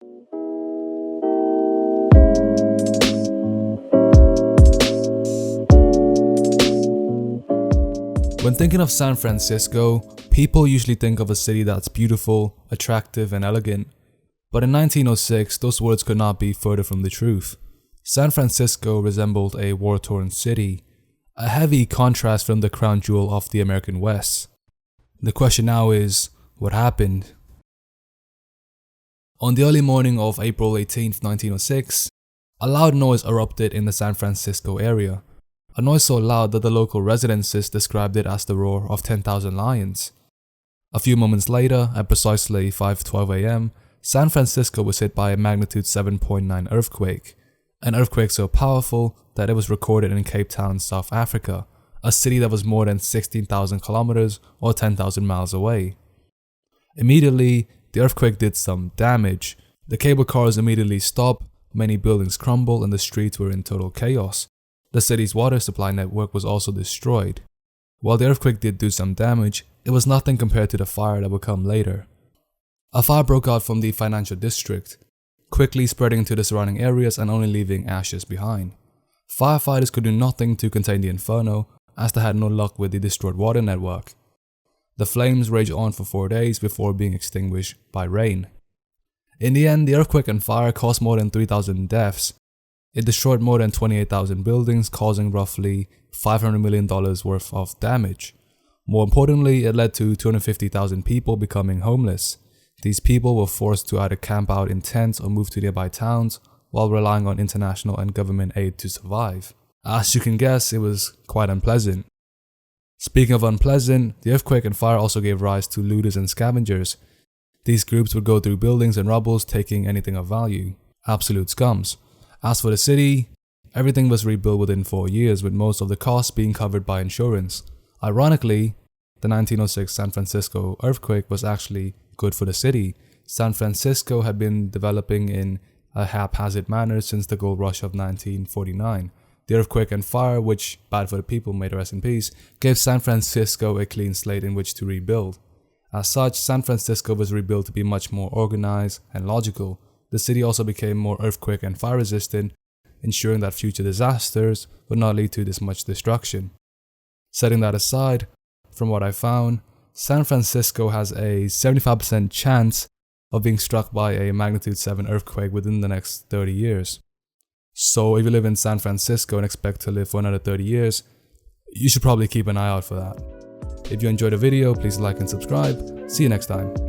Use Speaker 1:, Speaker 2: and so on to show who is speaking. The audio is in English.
Speaker 1: When thinking of San Francisco, people usually think of a city that's beautiful, attractive, and elegant. But in 1906, those words could not be further from the truth. San Francisco resembled a war-torn city, a heavy contrast from the crown jewel of the American West. The question now is, what happened? On the early morning of April 18, 1906, a loud noise erupted in the San Francisco area. A noise so loud that the local residences described it as the roar of 10,000 lions. A few moments later, at precisely 5:12 a.m., San Francisco was hit by a magnitude 7.9 earthquake. An earthquake so powerful that it was recorded in Cape Town, South Africa, a city that was more than 16,000 kilometers or 10,000 miles away. Immediately, the earthquake did some damage. The cable cars immediately stopped, many buildings crumbled, and the streets were in total chaos. The city's water supply network was also destroyed. While the earthquake did do some damage, it was nothing compared to the fire that would come later. A fire broke out from the financial district, quickly spreading to the surrounding areas and only leaving ashes behind. Firefighters could do nothing to contain the inferno, as they had no luck with the destroyed water network. The flames raged on for 4 days before being extinguished by rain. In the end, the earthquake and fire caused more than 3,000 deaths. It destroyed more than 28,000 buildings, causing roughly $500 million worth of damage. More importantly, it led to 250,000 people becoming homeless. These people were forced to either camp out in tents or move to nearby towns while relying on international and government aid to survive. As you can guess, it was quite unpleasant. Speaking of unpleasant, the earthquake and fire also gave rise to looters and scavengers. These groups would go through buildings and rubble, taking anything of value. Absolute scums. As for the city, everything was rebuilt within 4 years, with most of the costs being covered by insurance. Ironically, the 1906 San Francisco earthquake was actually good for the city. San Francisco had been developing in a haphazard manner since the gold rush of 1949. The earthquake and fire, which, bad for the people, may rest in peace, gave San Francisco a clean slate in which to rebuild. As such, San Francisco was rebuilt to be much more organized and logical. The city also became more earthquake and fire resistant, ensuring that future disasters would not lead to this much destruction. Setting that aside, from what I found, San Francisco has a 75% chance of being struck by a magnitude 7 earthquake within the next 30 years. So if you live in San Francisco and expect to live for another 30 years, you should probably keep an eye out for that. If you enjoyed the video, please like and subscribe. See you next time.